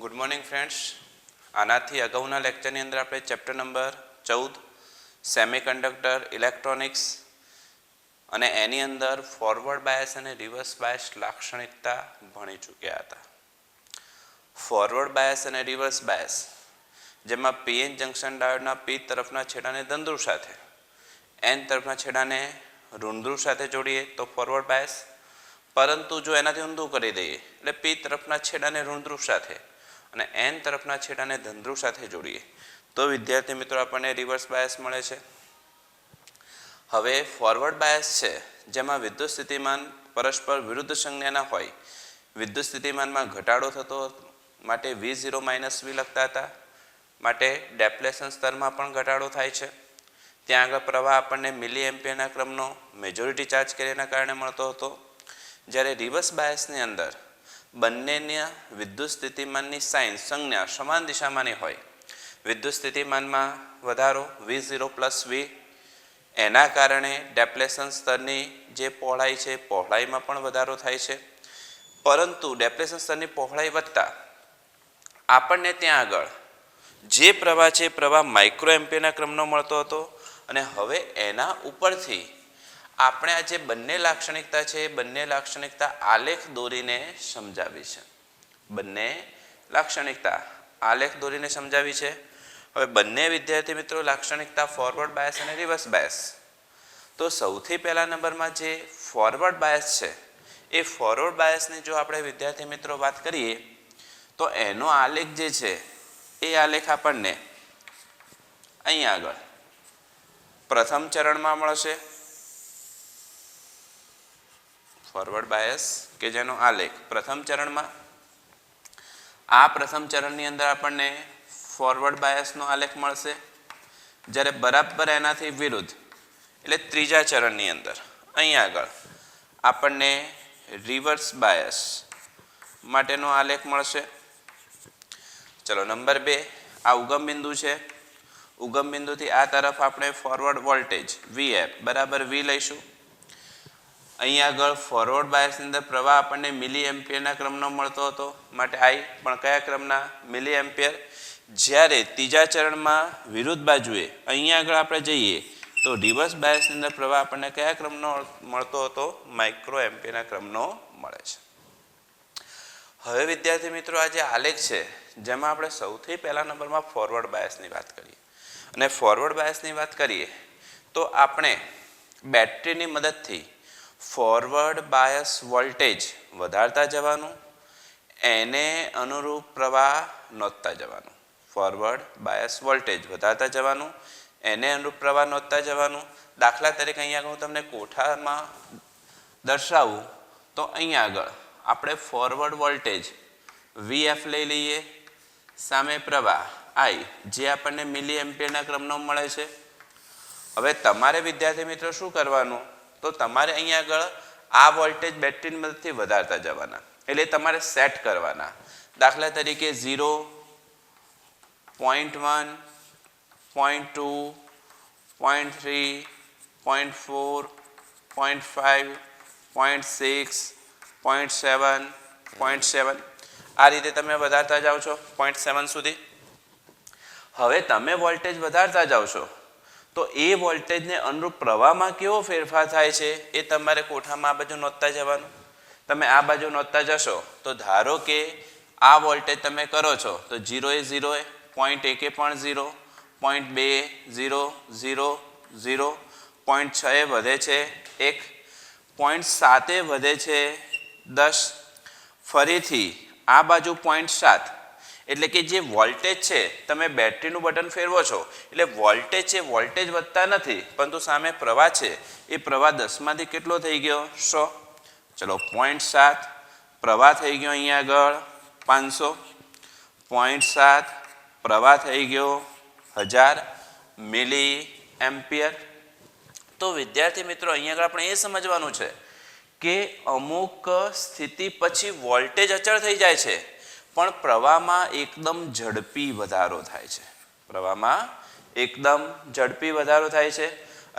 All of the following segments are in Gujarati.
Good morning friends. આનાથી અગાઉના લેક્ચરની અંદર આપણે ચેપ્ટર નંબર 14 સેમિકન્ડક્ટર ઇલેક્ટ્રોનિક્સ અને એની અંદર ફોરવર્ડ બાયસ અને રિવર્સ બાયસ લાક્ષણિકતા ભણી ચૂક્યા હતા. ફોરવર્ડ બાયસ અને રિવર્સ બાયસ જેમાં પીએન જંકશન ડાયોડના પી તરફના છેડાને ધનધ્રુવ સાથે, એન તરફના છેડાને ઋણધ્રુવ સાથે જોડીએ તો ફોરવર્ડ બાયસ, પરંતુ જો એનાથી ઊંધું કરી દઈએ એટલે પી તરફના છેડાને ઋણધ્રુવ સાથે અને એન તરફના છેડાને ધનધ્રુવ સાથે જોડીએ તો વિદ્યાર્થી મિત્રો આપણને રિવર્સ બાયસ મળે છે. હવે ફોરવર્ડ બાયસ છે જેમાં વિદ્યુત સ્થિતિમાન પરસ્પર વિરુદ્ધ સંજ્ઞાના હોય, વિદ્યુત સ્થિતિમાનમાં ઘટાડો થતો માટે V0 - V લખતા હતા, માટે ડેપ્લેશન સ્તરમાં પણ ઘટાડો થાય છે. ત્યાં આગળ પ્રવાહ આપણને મિલી એમ્પિયરના ક્રમનો મેજોરિટી ચાર્જ કેરિયરના કારણે મળતો હતો. જ્યારે રિવર્સ બાયસની અંદર બંનેના વિદ્યુત સ્થિતિમાનની સાઇન સંજ્ઞા સમાન દિશામાંની હોય, વિદ્યુત સ્થિતિમાનમાં વધારો V0 + V, એના કારણે ડેપ્લેશન સ્તરની જે પહોળાઈ છે પહોળાઈમાં પણ વધારો થાય છે. પરંતુ ડેપ્લેશન સ્તરની પહોળાઈ વધતા આપણને ત્યાં આગળ જે પ્રવાહ છે પ્રવાહ માઇક્રો એમ્પિયરના ક્રમનો મળતો હતો. અને હવે એના ઉપરથી આપણે આ જે બંને લાક્ષણિકતા છે એ બંને લાક્ષણિકતા આલેખ દોરીને સમજાવી છે. બંને લાક્ષણિકતા આલેખ દોરીને સમજાવી છે. હવે બંને વિદ્યાર્થી મિત્રો લાક્ષણિકતા ફોરવર્ડ બાયસ અને રિવર્સ બાયસ. તો સૌથી પહેલા નંબરમાં જે ફોરવર્ડ બાયસ છે એ ફોરવર્ડ બાયસની જો આપણે વિદ્યાર્થી મિત્રો વાત કરીએ તો એનો આલેખ જે છે એ આલેખ આપણને અહીં આગળ પ્રથમ ચરણમાં મળશે. ફોરવર્ડ બાયસ કે જેનો આલેખ પ્રથમ ચરણમાં, આ પ્રથમ ચરણની અંદર આપણને ફોરવર્ડ બાયસનો આલેખ મળશે. જ્યારે બરાબર એનાથી વિરુદ્ધ એટલે ત્રીજા ચરણની અંદર અહીં આગળ આપણને રિવર્સ બાયસ માટેનો આલેખ મળશે. ચલો નંબર 2, આ ઉગમ બિંદુ છે. ઉગમ બિંદુથી આ તરફ આપણે ફોરવર્ડ વોલ્ટેજ Vf બરાબર V લઈશું. અહીં આગળ ફોરવર્ડ બાયસની અંદર પ્રવાહ આપણને મિલી એમ્પિયરના ક્રમનો મળતો હતો, માટે I પણ કયા ક્રમના? મિલી એમ્પિયર. જ્યારે ત્રીજા ચરણમાં વિરુદ્ધ બાજુએ અહીં આગળ આપણે જઈએ તો રિવર્સ બાયસની અંદર પ્રવાહ આપણને કયા ક્રમનો મળતો હતો? માઇક્રો એમ્પિયરના ક્રમનો મળે છે. હવે વિદ્યાર્થી મિત્રો આ જે આલેખ છે જેમાં આપણે સૌથી પહેલા નંબરમાં ફોરવર્ડ બાયસની વાત કરીએ. અને ફોરવર્ડ બાયસની વાત કરીએ તો આપણે બેટરીની મદદથી ફોરવર્ડ બાયસ વોલ્ટેજ વધારતા જવાનું, એને અનુરૂપ પ્રવાહ નોંધતા જવાનું. ફોરવર્ડ બાયસ વોલ્ટેજ વધારતા જવાનું, એને અનુરૂપ પ્રવાહ નોંધતા જવાનું. દાખલા તરીકે અહીંયા આગળ હું તમને કોઠામાં દર્શાવું તો અહીંયા આગળ આપણે ફોરવર્ડ વોલ્ટેજ Vf લઈ લઈએ, સામે પ્રવાહ I જે આપણને મિલી એમ્પિયરના ક્રમનો મળે છે. હવે તમારે વિદ્યાર્થી મિત્રો શું કરવાનું? તો તમારે અહીંયા આગળ આ વોલ્ટેજ બેટરીની મદદથી વધારતા જવાના, એટલે તમારે સેટ કરવાના. દાખલા તરીકે 0, 0.1, 0.2, 0.3, 0.4, 0.5, 0.6, 0.7, 0.7 આ રીતે તમે વધારતા જાઓ છો 0.7 સુધી. હવે તમે વોલ્ટેજ વધારતા જાઓ છો તો એ વોલ્ટેજને અનુરૂપ પ્રવાહમાં કેવો ફેરફાર થાય છે એ તમારે કોઠામાં આ બાજુ નોંધતા જવાનું. તમે આ બાજુ નોંધતા જશો તો ધારો કે આ વોલ્ટેજ તમે કરો છો તો 0 એ 0 એ, 0.1 એ પણ 0, 0.2 0 0 0, 0.6 એ વધે છે 1, 0.7 એ વધે છે 10, ફરીથી આ બાજુ 0.7. એટલે કે જે વોલ્ટેજ છે તમે બેટરીનું બટન ફેરવો છો એટલે વોલ્ટેજ છે વોલ્ટેજ વધતા નથી, પરંતુ સામે પ્રવાહ છે એ પ્રવાહ 10માંથી કેટલો થઈ ગયો? 100. ચલો 0.7 પ્રવાહ થઈ ગયો અહીંયા આગળ 500, 0.7 પ્રવાહ થઈ ગયો 1000 મિલી એમ્પિયર. તો વિદ્યાર્થી મિત્રો અહીંયા આગળ આપણે એ સમજવાનું છે કે અમુક સ્થિતિ પછી વોલ્ટેજ અચળ થઈ જાય છે પણ પ્રવાહમાં એકદમ ઝડપી વધારો થાય છે. પ્રવાહમાં એકદમ ઝડપી વધારો થાય છે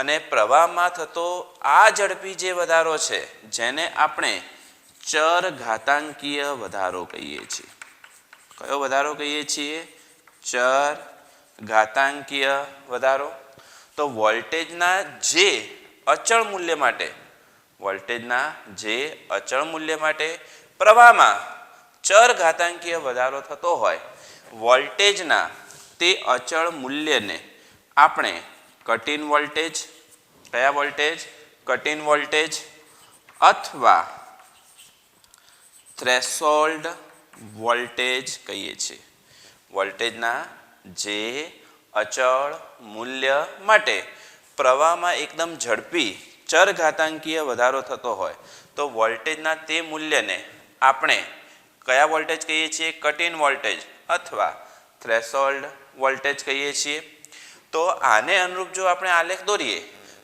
અને પ્રવાહમાં થતો આ ઝડપી જે વધારો છે જેને આપણે ચર ઘાતાંકીય વધારો કહીએ છીએ. કયો વધારો કહીએ છીએ? ચર ઘાતાંકીય વધારો. તો વોલ્ટેજના જે અચળ મૂલ્ય માટે પ્રવાહમાં ચર ઘાતાંકીય વધારો થતો હોય, વોલ્ટેજના તે અચળ મૂલ્યને આપણે કટ ઇન વોલ્ટેજ, કયા વોલ્ટેજ? કટ ઇન વોલ્ટેજ અથવા થ્રેશોલ્ડ વોલ્ટેજ કહીએ છીએ. વોલ્ટેજના જે અચળ મૂલ્ય માટે પ્રવાહમાં એકદમ ઝડપી ચર ઘાતાંકીય વધારો થતો હોય તો વોલ્ટેજના તે મૂલ્યને આપણે કયા વોલ્ટેજ કહીએ છીએ? કટ ઇન વોલ્ટેજ અથવા થ્રેશોલ્ડ વોલ્ટેજ કહીએ છીએ. તો આને અનુરૂપ જો આપણે આલેખ દોરીએ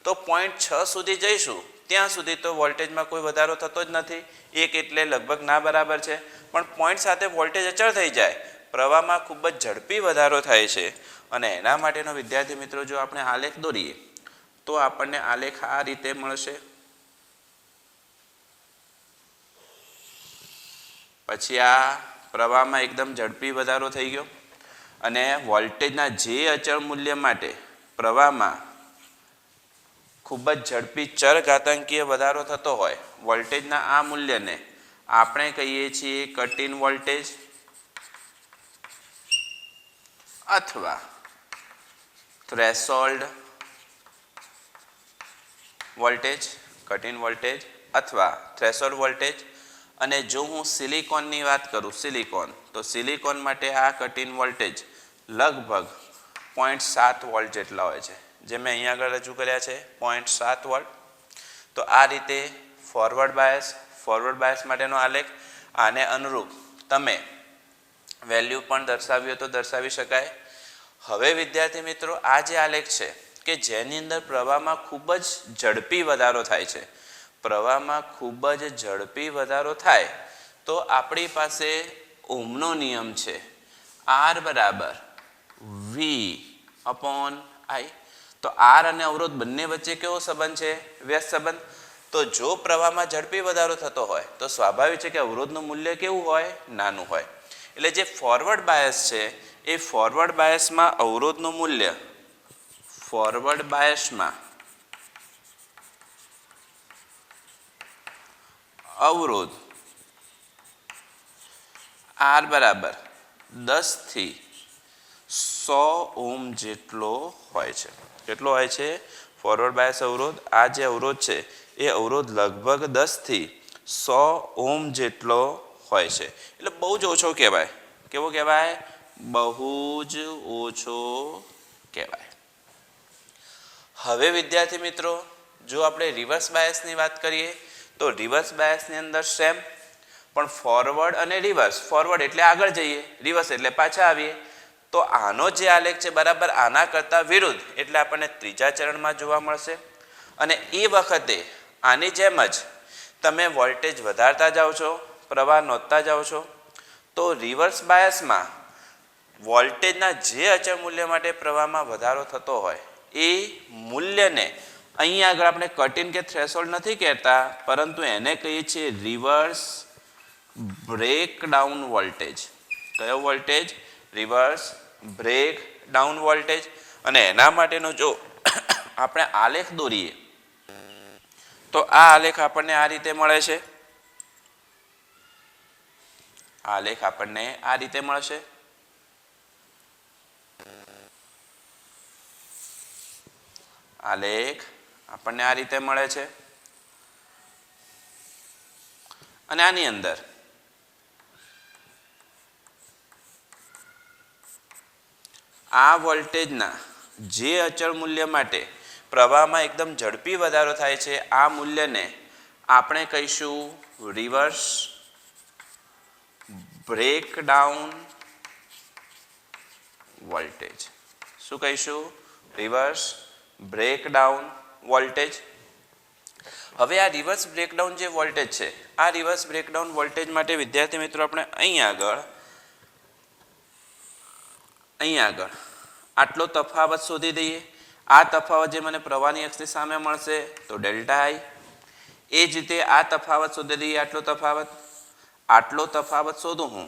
તો 0.6 સુધી જઈશું ત્યાં સુધી તો વોલ્ટેજમાં કોઈ વધારો થતો જ નથી. 1 એટલે લગભગ ના બરાબર છે. પણ પોઈન્ટ સાથે વોલ્ટેજ અચળ થઈ જાય, પ્રવાહમાં ખૂબ જ ઝડપી વધારો થાય છે. અને એના માટેનો વિદ્યાર્થી મિત્રો જો આપણે આલેખ દોરીએ તો આપણને આલેખ આ રીતે મળશે. પછી આ પ્રવાહમાં એકદમ ઝડપી વધારો થઈ ગયો અને વોલ્ટેજના જે અચળ મૂલ્ય માટે પ્રવાહમાં ખૂબ જ ઝડપી ચર ઘાતાંકીય વધારો થતો હોય, વોલ્ટેજના આ મૂલ્યને આપણે કહીએ છીએ કટ ઇન વોલ્ટેજ અથવા threshold voltage. Cut in voltage અથવા થ્રેશોલ્ડ વોલ્ટેજ. અને જો હું સિલિકોનની વાત કરું, તો સિલિકોન માટે આ કટ ઇન વોલ્ટેજ લગભગ 0.7 વોલ્ટ જેટલા હોય છે, જે મેં અહીંયા આગળ રજૂ કર્યા છે 0.7 વોલ્ટ. તો આ રીતે ફોરવર્ડ બાયસ માટેનો આલેખ. આને અનુરૂપ તમે વેલ્યુ પણ દર્શાવી હોય તો દર્શાવી શકાય. હવે વિદ્યાર્થી મિત્રો આ જે આલેખ છે કે જેની અંદર પ્રવાહમાં ખૂબ જ ઝડપી વધારો થાય છે, તો આપણી પાસે ઓહમનો નિયમ છે, R બરાબર V/I. તો R અને અવરોધ બંને વચ્ચે કેવો સંબંધ છે? વ્યસ્ત સંબંધ. તો જો પ્રવાહમાં ઝડપી વધારો થતો હોય તો સ્વાભાવિક છે કે અવરોધનું મૂલ્ય કેવું હોય? નાનું હોય. એટલે જે ફોરવર્ડ બાયસ છે એ ફોરવર્ડ બાયસમાં અવરોધનું મૂલ્ય અવરોધ R બરાબર 10 થી 100 ઓહ્મ જેટલો હોય છે. કેટલો હોય છે? ફોરવર્ડ બાયસ અવરોધ. આ જે અવરોધ છે એ અવરોધ લગભગ 10 થી 100 ઓહ્મ જેટલો હોય છે. એટલે બહુ જ ઓછો કહેવાય. કેવો કહેવાય? બહુ જ ઓછો કહેવાય. હવે વિદ્યાર્થી મિત્રો જો આપણે રિવર્સ બાયસની વાત કરીએ તો રિવર્સ બાયસની અંદર સેમ, પણ ફોરવર્ડ અને રિવર્સ. ફોરવર્ડ એટલે આગળ જઈએ, રિવર્સ એટલે પાછા આવીએ. તો આનો જે આલેખ છે બરાબર આના કરતાં વિરુદ્ધ, એટલે આપણને ત્રીજા ચરણમાં જોવા મળશે. અને એ વખતે આની જેમ જ તમે વોલ્ટેજ વધારતા જાઓ છો, પ્રવાહ નોંધતા જાઓ છો. તો રિવર્સ બાયસમાં વોલ્ટેજના જે અચળ મૂલ્ય માટે પ્રવાહમાં વધારો થતો હોય એ મૂલ્યને અહીંયા આગળ આપણે કટ ઇન કે થ્રેશોલ્ડ નથી કહેતા, પરંતુ એને કહીએ છીએ રિવર્સ બ્રેકડાઉન વોલ્ટેજ. કયો વોલ્ટેજ? Reverse breakdown voltage. અને એના માટેનો જો આપણે આલેખ દોરીએ તો આ આલેખ આપણને આ રીતે મળે છે. આલેખ આપણને આ રીતે મળશે. આલેખ આપણને આ રીતે મળે છે. અને આની અંદર આ વોલ્ટેજના જે અચળ મૂલ્ય માટે પ્રવાહમાં એકદમ ઝડપી વધારો થાય છે, આ મૂલ્યને આપણે કહીશું રિવર્સ બ્રેકડાઉન વોલ્ટેજ. શું કહીશું? Reverse breakdown voltage. હવે આ રિવર્સ બ્રેકડાઉન જે વોલ્ટેજ છે, આ રિવર્સ બ્રેકડાઉન વોલ્ટેજ માટે વિદ્યાર્થી મિત્રો આપણે અહીંયા આગળ આટલો તફાવત શોધી દઈએ. આ તફાવત જે મને પ્રવાહની અક્ષની સામે મળશે તો ડેલ્ટા I. એ જ રીતે આ તફાવત શોધી દઈએ. આટલો તફાવત શોધું હું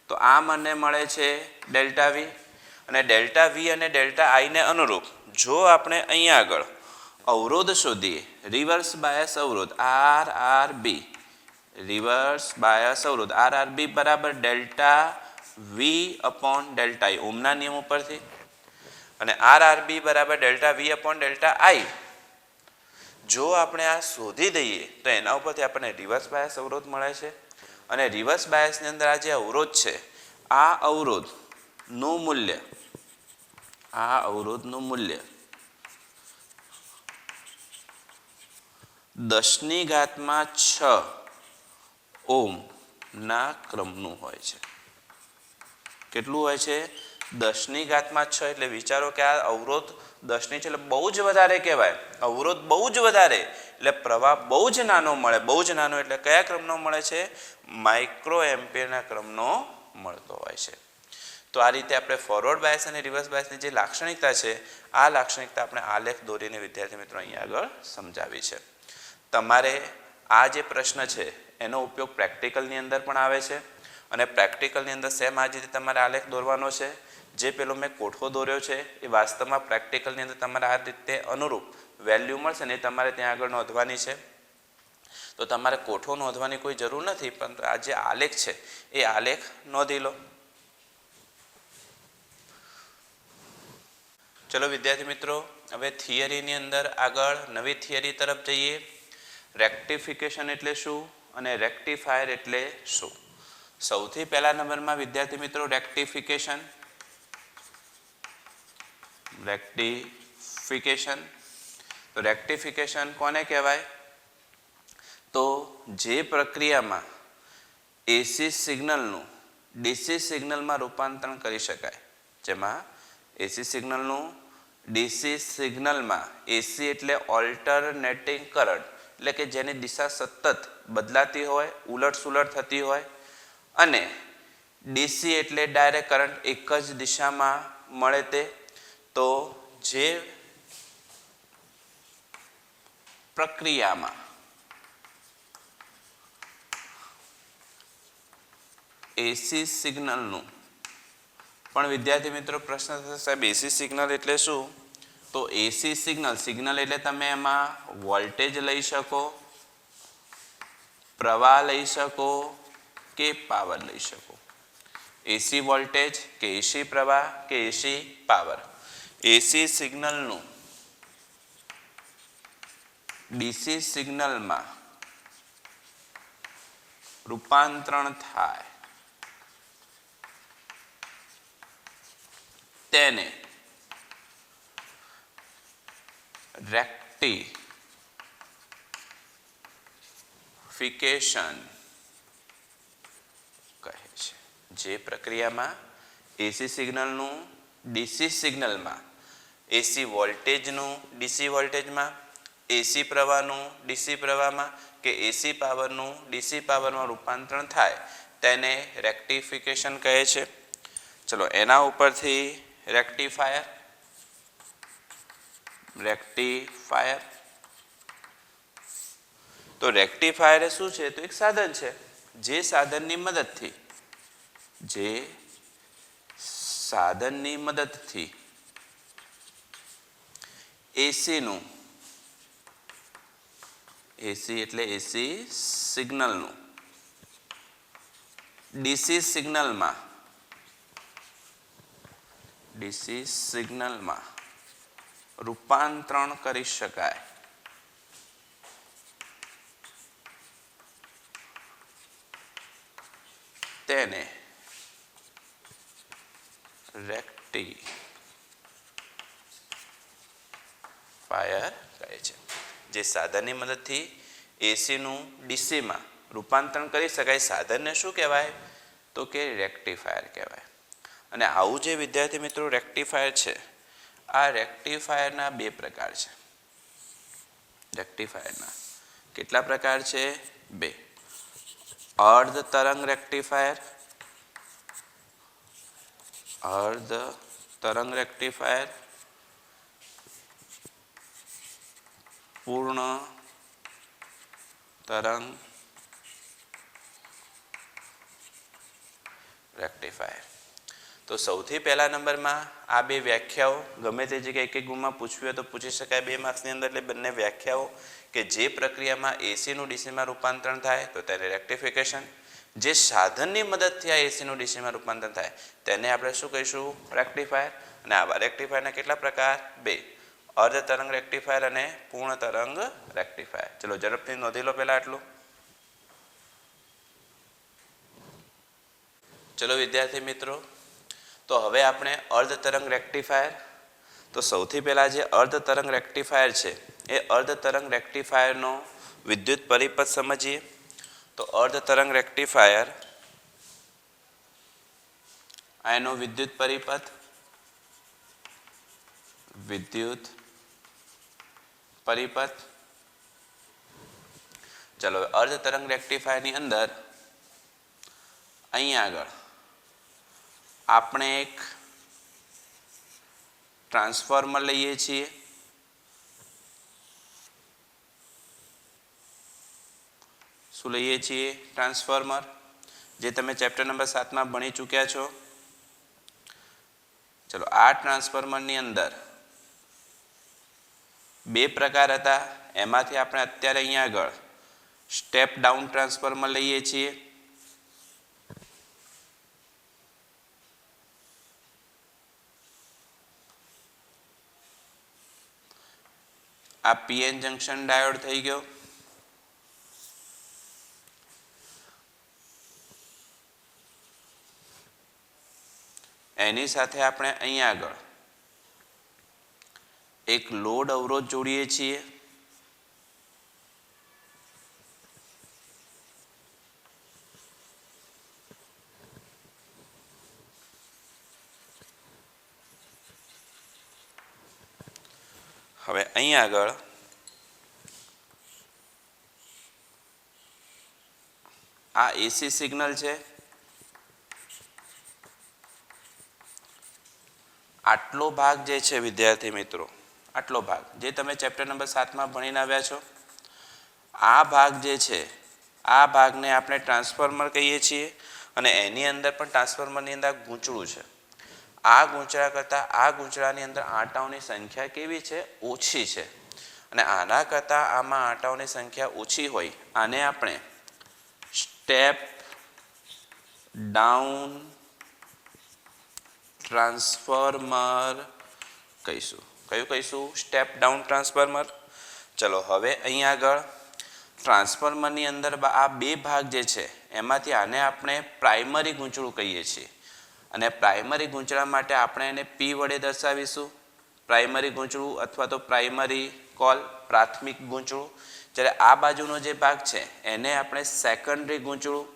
તો આ મને મળે છે ડેલ્ટા વી, અને ડેલ્ટા વી અને ડેલ્ટા આઈને અનુરૂપ જો આપણે અહીંયા આગળ અવરોધ શોધીએ, રિવર્સ બાયસ અવરોધ R R B, reverse bias અવરોધ આર આર બી બરાબર delta V upon delta I ઓમના નિયમ ઉપરથી, અને આર આર બી બરાબર delta V upon delta I જો આપણે આ શોધી દઈએ તો એના ઉપરથી આપણને રિવર્સ બાયસ અવરોધ મળે છે. અને રિવર્સ બાયસની અંદર આ જે અવરોધ છે આ અવરોધનું મૂલ્ય 10⁶ ઓહ્મના ક્રમનું હોય છે. કેટલું હોય છે? 10⁶ એટલે વિચારો કે આ અવરોધ 10 છે એટલે બહુ જ વધારે કહેવાય. અવરોધ બહુ જ વધારે એટલે પ્રવાહ બહુ જ નાનો મળે. બહુ જ નાનો એટલે કયા ક્રમનો મળે છે? માઇક્રો એમ્પિયરના ક્રમનો મળતો હોય છે. તો આ રીતે આપણે ફોરવર્ડ બાયસ અને રિવર્સ બાયસની જે લાક્ષણિકતા છે આ લાક્ષણિકતા આપણે આલેખ દોરીને વિદ્યાર્થી મિત્રો અહીંયા આગળ સમજાવી છે. તમારે આ જે પ્રશ્ન છે એનો ઉપયોગ પ્રેક્ટિકલની અંદર પણ આવે છે, અને પ્રેક્ટિકલની અંદર સેમ આ રીતે તમારે આલેખ દોરવાનો છે. જે પેલો મેં કોઠો દોર્યો છે એ વાસ્તવમાં પ્રેક્ટિકલની અંદર તમારે આ રીતે અનુરૂપ વેલ્યુ મળશે ને એ તમારે ત્યાં આગળ નોંધવાની છે. તો તમારે કોઠો નોંધવાની કોઈ જરૂર નથી, પણ આ જે આલેખ છે એ આલેખ નોંધી લો. ચલો વિદ્યાર્થી મિત્રો, હવે થિયરીની અંદર આગળ નવી થિયરી તરફ જઈએ. રેક્ટિફિકેશન એટલે શું અને રેક્ટિફાયર એટલે શું? સૌથી પહેલા નંબરમાં વિદ્યાર્થી મિત્રો રેક્ટિફિકેશન. તો રેક્ટિફિકેશન કોને કહેવાય? તો જે પ્રક્રિયામાં એસી સિગ્નલનું ડીસી સિગ્નલમાં રૂપાંતરણ કરી શકાય, જેમાં એસી સિગ્નલનું ડીસી સિગ્નલમાં, એસી એટલે ઓલ્ટરનેટિંગ કરંટ એટલે કે જેની દિશા સતત બદલાતી હોય, ઉલટ સુલટ થતી હોય, અને ડીસી એટલે ડાયરેક્ટ કરંટ એક જ દિશામાં મળે તે. તો જે પ્રક્રિયામાં એસી સિગ્નલનું, પણ વિદ્યાર્થી મિત્રો પ્રશ્ન થશે સાહેબ એસી સિગ્નલ એટલે શું? તો એસી સિગ્નલ એટલે તમે એમાં વોલ્ટેજ લઈ શકો, પ્રવાહ લઈ શકો કે પાવર લઈ શકો. એસી વોલ્ટેજ કે એસી પ્રવાહ કે એસી પાવર. એસી સિગ્નલનું ડીસી સિગ્નલમાં રૂપાંતરણ થાય તેને રેક્ટિફિકેશન કહે છે. જે પ્રક્રિયામાં એસી સિગ્નલનું ડીસી સિગ્નલમાં, એસી વોલ્ટેજનું ડીસી વોલ્ટેજમાં, એસી પ્રવાહનું ડીસી પ્રવાહમાં કે એસી પાવરનું ડીસી પાવરમાં રૂપાંતરણ થાય તેને રેક્ટિફિકેશન કહે છે. ચલો એના ઉપરથી રેક્ટિફાયર. તો રેક્ટિફાયર એ શું છે? તો એક સાધન છે જે સાધનની મદદથી એસીનું, એસી એટલે એસી સિગ્નલનું ડીસી સિગ્નલમાં રૂપાંતરણ કરી શકાય તેને રેક્ટિફાયર કહે છે. જે સાધનની મદદથી એસીનું ડીસીમાં રૂપાંતરણ કરી શકાય સાધનને શું કહેવાય? તો કે રેક્ટિફાયર કહેવાય. અને આવું જે વિદ્યાર્થી મિત્રો રેક્ટિફાયર છે, આ રેક્ટિફાયરના બે પ્રકાર છે. રેક્ટિફાયરના કેટલા પ્રકાર છે? બે. અર્ધ તરંગ રેક્ટિફાયર, પૂર્ણ તરંગ રેક્ટિફાયર. તો સૌથી પહેલા નંબરમાં આ બે વ્યાખ્યાઓ ગમે તે જગ્યાએ એક એક ગુણમાં પૂછવી હોય તો પૂછી શકાય 2 માર્ક્સની અંદર. એટલે બંને વ્યાખ્યાઓ કે જે પ્રક્રિયામાં એસીનું ડીસીમાં રૂપાંતરણ થાય તો તેને રેક્ટિફિકેશન, જે સાધનની મદદથી આ એસીનું ડીસીમાં રૂપાંતરણ થાય તેને આપણે શું કહીશું? રેક્ટિફાયર. અને આવા રેક્ટિફાયરના કેટલા પ્રકાર? 2, અર્ધ તરંગ રેક્ટિફાયર અને પૂર્ણ તરંગ રેક્ટિફાયર. ચલો ઝડપથી નોંધી લો પહેલા આટલું. ચલો વિદ્યાર્થી મિત્રો, તો હવે આપણે અર્ધ તરંગ રેક્ટિફાયર, તો સૌથી પહેલાં જે અર્ધ તરંગ રેક્ટિફાયર છે એ અર્ધ તરંગ રેક્ટિફાયરનો વિદ્યુત પરિપથ સમજીએ. તો અર્ધ તરંગ રેક્ટિફાયર એનો વિદ્યુત પરિપથ, વિદ્યુત પરિપથ. ચલો અર્ધ તરંગ રેક્ટિફાયરની અંદર અહીંયા આગળ આપણે એક ટ્રાન્સફોર્મર લઈએ છીએ. શું લઈએ છીએ? ટ્રાન્સફોર્મર, જે તમે ચેપ્ટર નંબર 7માં ભણી ચૂક્યા છો. ચલો આ ટ્રાન્સફોર્મરની અંદર 2 પ્રકાર હતા, એમાંથી આપણે અત્યારે અહીંયા આગળ સ્ટેપ ડાઉન ટ્રાન્સફોર્મર લઈએ છીએ. આ પીએન જંક્શન ડાયોડ થઈ ગયો. એની સાથે આપણે અહીંયા આગળ એક લોડ અવરોધ જોડીએ છીએ. હવે અહીંયા આગળ આ એસી સિગ્નલ છે. આટલો ભાગ જે છે વિદ્યાર્થી મિત્રો, આટલો ભાગ જે તમે ચેપ્ટર નંબર 7માં ભણીને આવ્યા છો, આ ભાગ જે છે આ ભાગને આપણે ટ્રાન્સફોર્મર કહીએ છીએ. અને એની અંદર પણ ટ્રાન્સફોર્મરની અંદર ગૂંચળું છે. આ ગૂંચળા કરતાં આ ગૂંચળાની અંદર આંટાઓની સંખ્યા કેવી છે? ઓછી છે. અને આના કરતાં આમાં આંટાઓની સંખ્યા ઓછી હોય આને આપણે સ્ટેપ ડાઉન ટ્રાન્સફોર્મર કહીશું. કયું કહીશું? Step down transformer. ચલો હવે અહીંયા આગળ ટ્રાન્સફોર્મરની અંદર આ 2 ભાગ જે છે એમાંથી આને આપણે પ્રાઇમરી ગૂંચળું કહીએ છીએ. અને પ્રાઇમરી ગૂંચળા માટે આપણે એને પી વડે દર્શાવીશું. પ્રાઇમરી ગૂંચળું અથવા તો પ્રાઇમરી કોલ, પ્રાથમિક ગૂંચળું. જ્યારે આ બાજુનો જે ભાગ છે એને આપણે સેકન્ડરી ગૂંચળું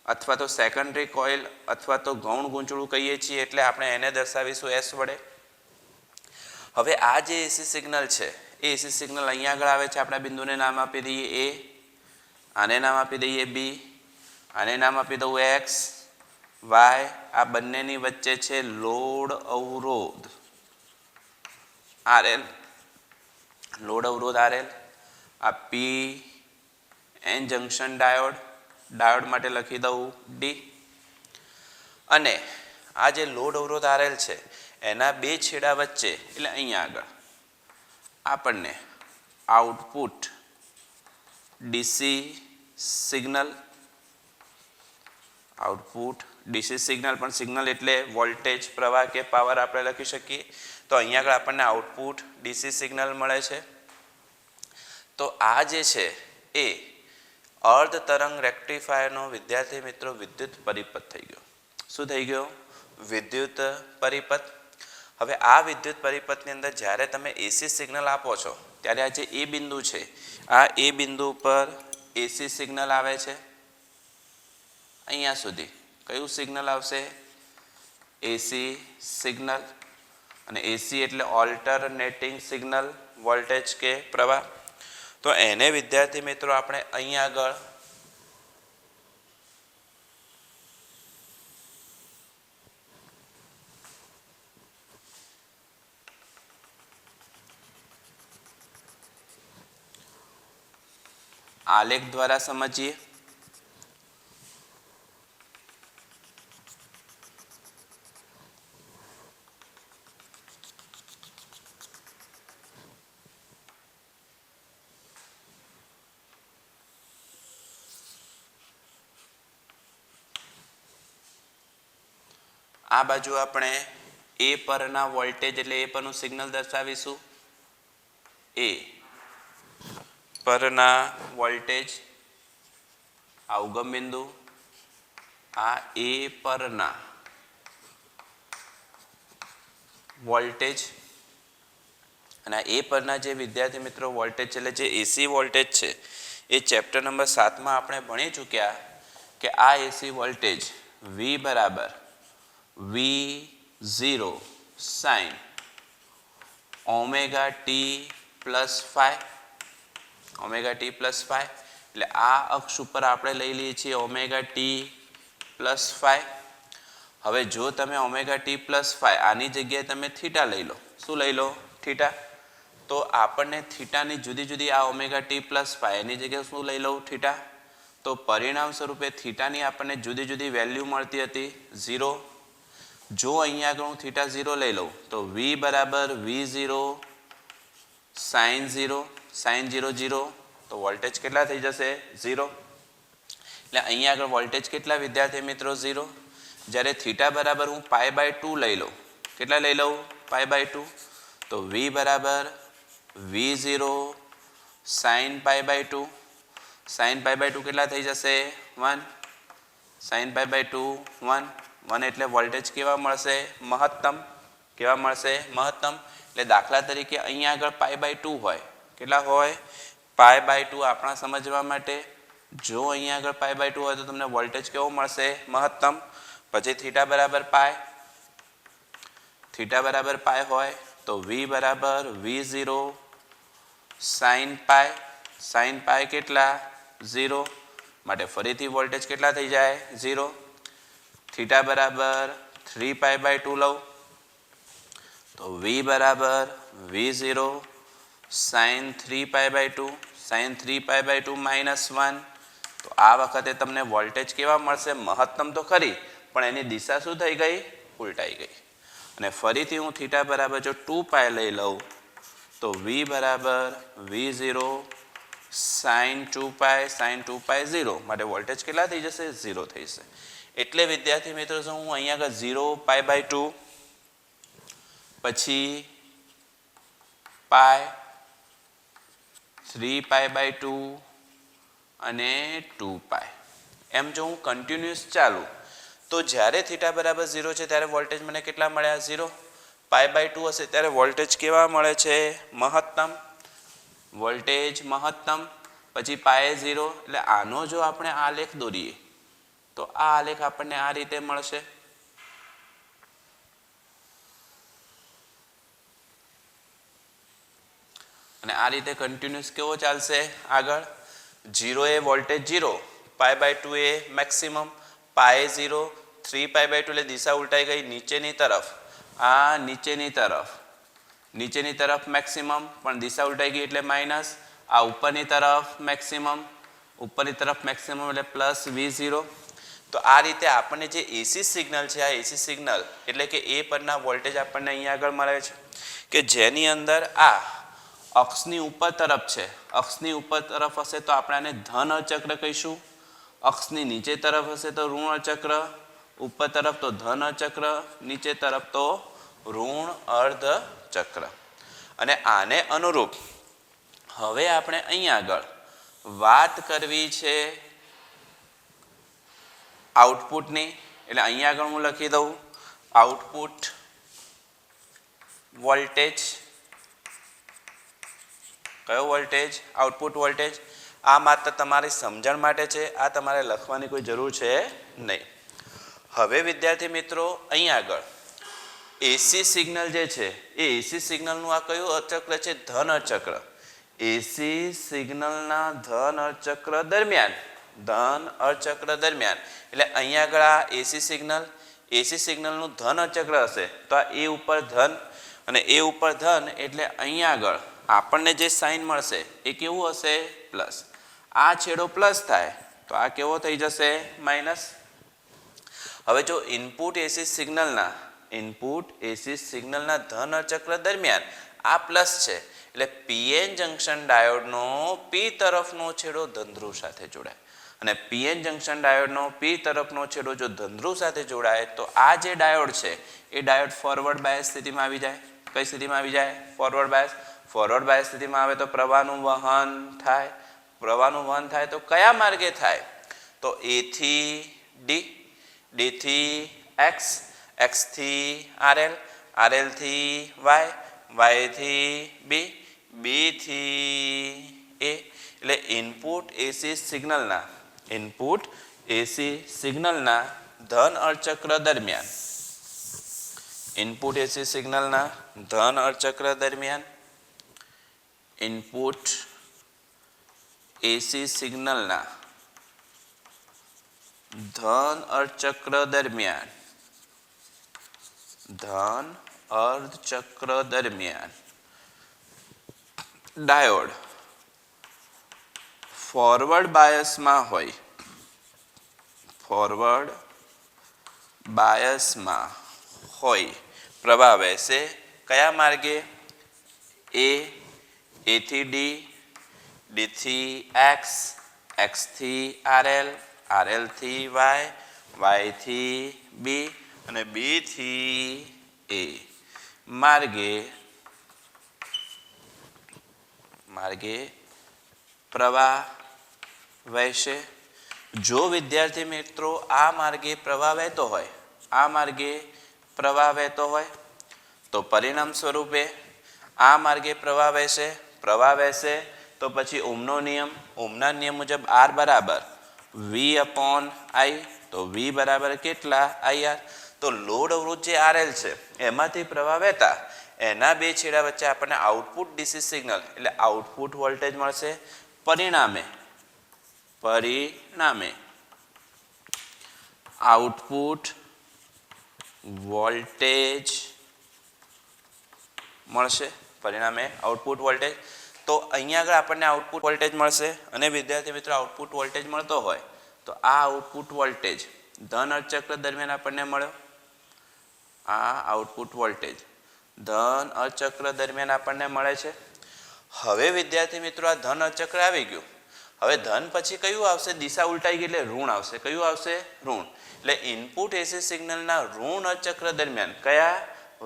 અથવા તો સેકન્ડરી કોઇલ અથવા તો ગૌણ ગૂંચળું કહીએ છીએ. એટલે આપણે એને દર્શાવીશું એસ વડે. હવે આ જે એસી સિગ્નલ છે એ એસી સિગ્નલ અહીંયા આગળ આવે છે. આપણા બિંદુને નામ આપી દઈએ એ, આને નામ આપી દઈએ બી, આને નામ આપી દઉં એક્સ, વાય. આ બંનેની વચ્ચે છે લોડ અવરોધ આરએલ, લોડ અવરોધ આરએલ. આ P N junction diode, diode માટે લખી દઉં ડી. અને આ જે લોડ અવરોધ આરએલ છે એના 2 છેડા વચ્ચે એટલે અહીંયા આગળ આપણને output DC signal, output DC signal, પણ સિગ્નલ એટલે વોલ્ટેજ, પ્રવાહ કે પાવર આપણે લખી શકીએ. તો અહીંયા આગળ આપણને આઉટપુટ ડીસી સિગ્નલ મળે છે. તો આ જે છે એ અર્ધ તરંગ રેક્ટિફાયરનો વિદ્યાર્થી મિત્રો વિદ્યુત પરિપથ થઈ ગયો. શું થઈ ગયો? વિદ્યુત પરિપથ. હવે આ વિદ્યુત પરિપથની અંદર જ્યારે તમે એસી સિગ્નલ આપો છો ત્યારે આ જે એ બિંદુ છે આ એ બિંદુ પર એસી સિગ્નલ આવે છે. અહીંયા સુધી કયું સિગ્નલ આવશે? એસી સિગ્નલ. અને એસી એટલે ઓલ્ટરનેટિંગ સિગ્નલ, વોલ્ટેજ કે પ્રવાહ. તો એને વિદ્યાર્થી મિત્રો આપણે અહીંયા આગળ આલેખ દ્વારા સમજીએ. આ બાજુ આપણે એ પરના વોલ્ટેજ એટલે એ પરનું સિગ્નલ દર્શાવીશું. એ પરના વોલ્ટેજ આ ઉગમ બિંદુ, આ એ પરના વોલ્ટેજ અને એ પરના જે વિદ્યાર્થી મિત્રો વોલ્ટેજ છે એટલે જે એસી વોલ્ટેજ છે એ ચેપ્ટર નંબર 7 માં આપણે ભણી ચૂક્યા કે આ એસી વોલ્ટેજ V બરાબર V0 sin omega T plus phi, omega T plus phi એટલે આ અક્ષ ઉપર આપણે લઈ લઈએ છીએ ઓમેગા ટી પ્લસ ફાઈ. હવે જો તમે ઓમેગા ટી પ્લસ ફાઈ આની જગ્યાએ તમે થીટા લઈ લો, શું લઈ લો? થીટા. તો આપણને થીટાની જુદી જુદી આ ઓમેગા ટી પ્લસ ફાઈ એની જગ્યાએ શું લઈ લઉં? થીટા. તો પરિણામ સ્વરૂપે થીટાની આપણને જુદી જુદી વેલ્યુ મળતી હતી 0. જો અહીંયા આગળ હું થીટા 0 લઈ લઉં તો V બરાબર V0 sin 0, sin 0 0 તો વોલ્ટેજ કેટલા થઈ જશે? 0. એટલે અહીંયા આગળ વોલ્ટેજ કેટલા વિદ્યાર્થી મિત્રો? 0. જ્યારે થીટા બરાબર હું π/2 લઈ લઉં, કેટલા લઈ લઉં? π/2 તો V બરાબર V0 sin π/2, sin π/2 કેટલા થઈ જશે? 1, sin π/2 1, 1 એટલે વોલ્ટેજ કેવા મળશે? મહત્તમ. કેવા મળશે? મહત્તમ. એટલે દાખલા તરીકે અહીંયા આગળ π/2 હોય, કેટલા હોય? π/2 આપણા સમજવા માટે જો અહીંયા આગળ π/2 હોય તો તમને વોલ્ટેજ કેવો મળશે? મહત્તમ. પછી થીટા બરાબર પાય, થીટા બરાબર પાય હોય તો V બરાબર V0 sin પાય, sin પાય કેટલા? 0 માટે ફરીથી વોલ્ટેજ કેટલા થઈ જાય? 0. થીટા બરાબર 3π/2 લઉં તો V બરાબર V0 sin 3π/2, sin 3π/2 -1 તો આ વખતે તમને વોલ્ટેજ કેવા મળશે? મહત્તમ તો ખરી પણ એની દિશા શું થઈ ગઈ? ઉલટાઈ ગઈ. અને ફરીથી હું થીટા બરાબર જો 2π લઈ લઉં તો V બરાબર V0 sin 2π, sin 2π 0 માટે વોલ્ટેજ કેટલા થઈ જશે? 0 થઈ જશે. એટલે વિદ્યાર્થી મિત્રો જો હું અહીંયા આગળ 0 π/2 પછી પાય 3π/2 અને 2π એમ જો હું કન્ટિન્યુઅસ ચાલું તો જ્યારે થીટા બરાબર 0 છે ત્યારે વોલ્ટેજ મને કેટલા મળ્યા? 0. π/2 હશે ત્યારે વોલ્ટેજ કેવા મળે છે? મહત્તમ. વોલ્ટેજ મહત્તમ. પછી પાય 0 એટલે આનો જો આપણે આલેખ દોરીએ તો આ આલેખ આપણને આ રીતે મળશે. અને આ રીતે કન્ટિન્યુઅસ કેવો ચાલશે આગળ? 0 એ વોલ્ટેજ 0, π/2 એ મેક્સિમમ, પાય 0, 3π/2 એટલે દિશા ઉલટાઈ ગઈ નીચેની તરફ. આ નીચેની તરફ મેક્સિમમ પણ દિશા ઉલટાઈ ગઈ એટલે માઇનસ. આ ઉપરની તરફ મેક્સિમમ, ઉપરની તરફ મેક્સિમમ એટલે પ્લસ V0. તો આ રીતે આપણને જે એસી સિગ્નલ છે આ એસી સિગ્નલ એટલે કે એ પરના વોલ્ટેજ આપણને અહીંયા આગળ મળે છે કે જેની અંદર આ અક્ષની ઉપર તરફ છે. અક્ષની ઉપર તરફ હશે તો આપણે આને ધન ચક્ર કહીશું. અક્ષની નીચે તરફ હશે તો ઋણ ચક્ર, ઉપર તરફ તો ધન ચક્ર, નીચે તરફ તો ઋણ અર્ધ ચક્ર. અને આને અનુરૂપ હવે આપણે અહીંયા આગળ વાત કરવી છે આઉટપુટની. એટલે અહીંયા આગળ હું લખી દઉં આઉટપુટ વોલ્ટેજ. કયો વોલ્ટેજ? Output voltage. આ માત્ર તમારી સમજણ માટે છે, આ તમારે લખવાની કોઈ જરૂર છે નહીં. હવે વિદ્યાર્થી મિત્રો અહીંયા આગળ એસી સિગ્નલ જે છે એ એસી સિગ્નલનું આ કયું અર્ધચક્ર છે? ધન અર્ધચક્ર. એસી સિગ્નલના ધન અર્ધચક્ર દરમિયાન, ધન અર્ધચક્ર દરમિયાન એટલે અહીંયા આગળ આ એસી સિગ્નલનું ધન અર્ધચક્ર હશે તો આ એ ઉપર ધન અને એ ઉપર ધન એટલે અહીંયા આગળ આપણને જે સાઇન મળશે એ કેવું હશે? પ્લસ. આ છેડો પ્લસ થાય તો આ કેવો થઈ જશે? માઇનસ. હવે જો ઇનપુટ એસી સિગ્નલના ધન અર્ધચક્ર દરમિયાન આ પ્લસ છે એટલે પીએન જંક્શન ડાયોડનો પી તરફનો છેડો ધન ધ્રુવ સાથે જોડાય. અને પીએન જંક્શન ડાયોડનો પી તરફનો છેડો જો ધનધ્રુવ સાથે જોડાય તો આ જે ડાયોડ છે એ ડાયોડ ફોરવર્ડ બાયસ સ્થિતિમાં આવી જાય. કઈ સ્થિતિમાં આવી જાય? Forward bias. ફોરવર્ડ બાયસ સ્થિતિમાં આવે તો પ્રવાહનું વહન થાય. પ્રવાહનું વહન થાય તો કયા માર્ગે થાય? તો એ થી ડી, ડી થી એક્સ, એક્સ થી આરએલ, આરએલ થી વાય, વાય થી બી, બી થી એ. એટલે ઇનપુટ એસી સિગ્નલના ધન અર્ધચક્ર દરમિયાન ઇનપુટ એસી સિગ્નલના ધન અર્ધચક્ર દરમિયાન ઇનપુટ એસી સિગ્નલના ધન અર્ધચક્ર દરમિયાન ડાયોડ ફોરવર્ડ બાયસમાં હોય પ્રવાહ વહેશે કયા માર્ગે? એ થી ડી, ડી થી એક્સ, એક્સ થી આરએલ, આરએલ થી વાય, વાય થી બી અને બી થી એ માર્ગે પ્રવાહ વહેશે. જો વિદ્યાર્થી મિત્રો આ માર્ગે પ્રવાહ વહેતો હોય તો પરિણામ સ્વરૂપે આ માર્ગે પ્રવાહ વહેશે તો પછી ઓહમના નિયમ મુજબ R બરાબર V/I. તો V બરાબર કેટલા? IR. તો લોડ અવરોધ જે RL છે એમાંથી પ્રવાહ વહેતા એના બે છેડા વચ્ચે આપણને આઉટપુટ ડીસી સિગ્નલ એટલે આઉટપુટ વોલ્ટેજ મળશે. પરિણામે આઉટપુટ વોલ્ટેજ મળશે. તો અહીંયા આગળ આપણને આઉટપુટ વોલ્ટેજ મળશે અને વિદ્યાર્થી મિત્રો આઉટપુટ વોલ્ટેજ મળતો હોય તો આ આઉટપુટ વોલ્ટેજ ધન અર્ધચક્ર દરમિયાન આપણને મળ્યો. આ આઉટપુટ વોલ્ટેજ ધન અર્ધચક્ર દરમિયાન આપણને મળે છે. હવે વિદ્યાર્થી મિત્રો આ ધન અર્ધચક્ર આવી ગયું. હવે ધન પછી કયું આવશે? દિશા ઉલટાઈ ગઈ એટલે ઋણ આવશે. કયું આવશે? ઋણ. એટલે ઇનપુટ એસી સિગ્નલના ઋણ અર્ધચક્ર દરમિયાન કયા?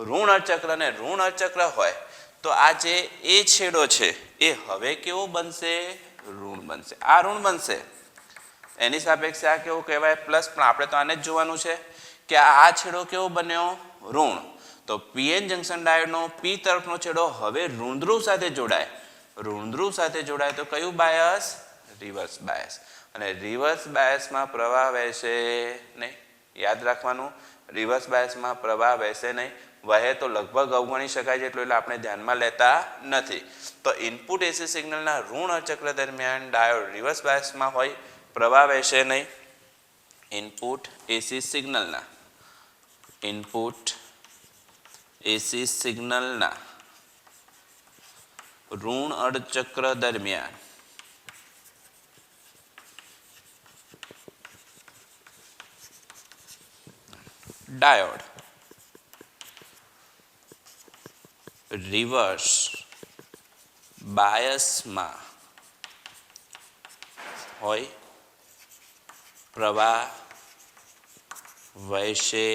ઋણ અર્ધચક્ર. અને ઋણ અર્ધચક્ર હોય તો આ જે એ છેડો છે એ હવે કેવો બનશે? ઋણ બનશે. આ ઋણ બનશે. એની સાપેક્ષે આ કેવું કહેવાય? પ્લસ. પણ આપણે તો આને જ જોવાનું છે કે આ છેડો કેવો બન્યો? ઋણ. તો પીએન જંક્શન ડાયોડનો પી તરફનો છેડો હવે ઋણધ્રુવ સાથે જોડાય તો કયું બાયસ? Reverse bias. અને રિવર્સ બાયસમાં પ્રવાહ વહેશે નહીં. યાદ રાખવાનું, રિવર્સ બાયસમાં પ્રવાહ વહેશે નહીં. વહે તો લગભગ અવગણી શકાય જેટલું, એટલે આપણે ધ્યાનમાં લેતા નથી. તો ઇનપુટ એસી સિગ્નલના ઋણ અર્ધચક્ર દરમિયાન ડાયોડ રિવર્સ બાયસમાં હોય, પ્રવાહ વહેશે નહીં. ઇનપુટ એસી સિગ્નલના ઋણ અર્ધચક્ર દરમિયાન ડાયોડ રિવર્સ બાયસમાં હોય, પ્રવાહ વહેશે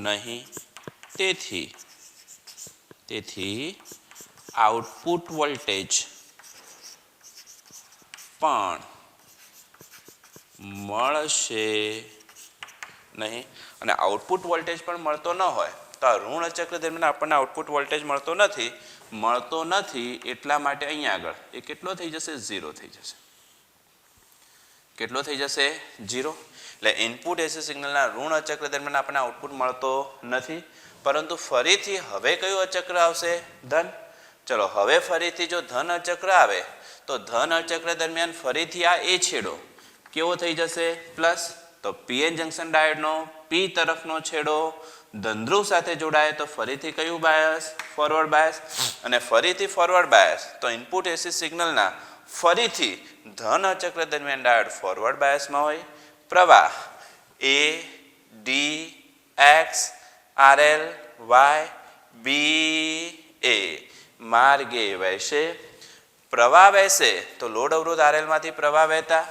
નહીં. તેથી આઉટપુટ વોલ્ટેજ પણ મળશે નહીં. અને આઉટપુટ વોલ્ટેજ પણ મળતો ન હોય તો આ ઋણ અર્ધચક્ર દરમિયાન આપણને આઉટપુટ વોલ્ટેજ મળતો નથી. એટલા માટે અહીંયા આગળ એ કેટલો થઈ જશે? 0 થઈ જશે. કેટલો થઈ જશે? 0. એટલે ઇનપુટ એસી સિગ્નલના ઋણ અર્ધચક્ર દરમિયાન આપણને આઉટપુટ મળતો નથી. પરંતુ ફરીથી હવે કયું અર્ધચક્ર આવશે? ધન. ચલો હવે ફરીથી જો ધન અર્ધચક્ર આવે તો ધન અર્ધચક્ર દરમિયાન ફરીથી આ એ છેડો કેવો થઈ જશે? પ્લસ. તો પીએન જંક્શન ડાયોડનો પી તરફનો છેડો ધનધ્રુવ સાથે જોડાય તો ફરીથી કયું બાયસ? Forward bias. અને ફરીથી ફોરવર્ડ બાયસ તો ઇનપુટ એસી સિગ્નલના ફરીથી ધન અર્ધચક્ર દરમિયાન ડાયોડ ફોરવર્ડ બાયસમાં હોય, પ્રવાહ A D X R L Y B A માર્ગે વહેશે. પ્રવાહ વહેશે તો લોડ અવરોધ RL માંથી પ્રવાહ વહેતા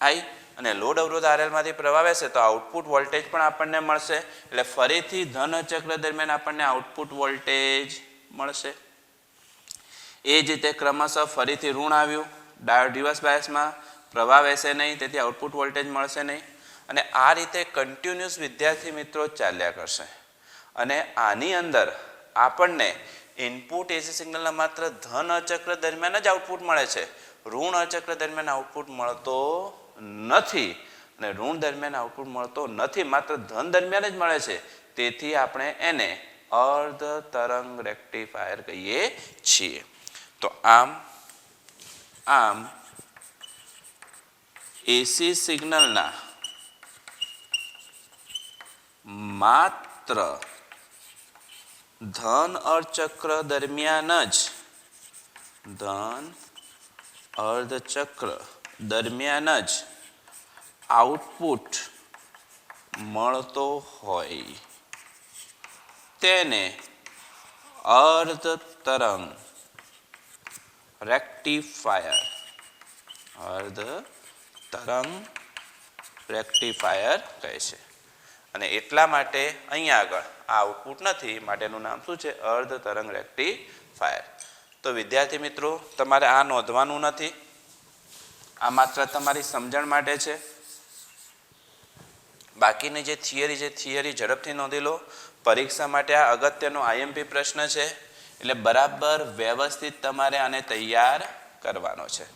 આઈ અને લોડ અવરોધ RL માંથી પ્રવાહ વહેશે તો આઉટપુટ વોલ્ટેજ પણ આપણને મળશે. એટલે ફરીથી ધન ચક્ર દરમિયાન આપણને આઉટપુટ વોલ્ટેજ મળશે. એ જ રીતે ક્રમશઃ ફરીથી ઋણ આવ્યું. ડાયોડ રિવર્સ બાયસમાં પ્રવાહ વહેશે નહીં, તેથી આઉટપુટ વોલ્ટેજ મળશે નહીં. અને આ રીતે કન્ટિન્યુઅસ વિદ્યાર્થી મિત્રો ચાલ્યા કરશે. અને આની અંદર આપણને ઇનપુટ એસી સિગ્નલના માત્ર ધન અચક્ર દરમિયાન જ આઉટપુટ મળે છે. ઋણ અચક્ર દરમિયાન આઉટપુટ મળતો નથી અને ઋણ દરમિયાન આઉટપુટ મળતો નથી, માત્ર ધન દરમિયાન જ મળે છે. તેથી આપણે એને અર્ધ તરંગ રેક્ટિફાયર કહીએ છીએ. તો આમ એસી સિગ્નલના માત્ર ધન અર્ધચક્ર દરમિયાન જ આઉટપુટ મળતો હોય તેને અર્ધ તરંગ રેક્ટિફાયર કહે છે. અને એટલા માટે અહીંયા આગળ આ આઉટપુટ નથી, માટેનું નામ શું છે? અર્ધ તરંગ રેક્ટિફાયર. તો વિદ્યાર્થી મિત્રો તમારે આ નોંધવાનું નથી, આ માત્ર તમારી સમજણ માટે છે. બાકીની જે થિયરી ઝડપથી નોંધી લો. પરીક્ષા માટે આ અગત્યનો IMP પ્રશ્ન છે, એટલે બરાબર વ્યવસ્થિત તમારે આને તૈયાર કરવાનો છે.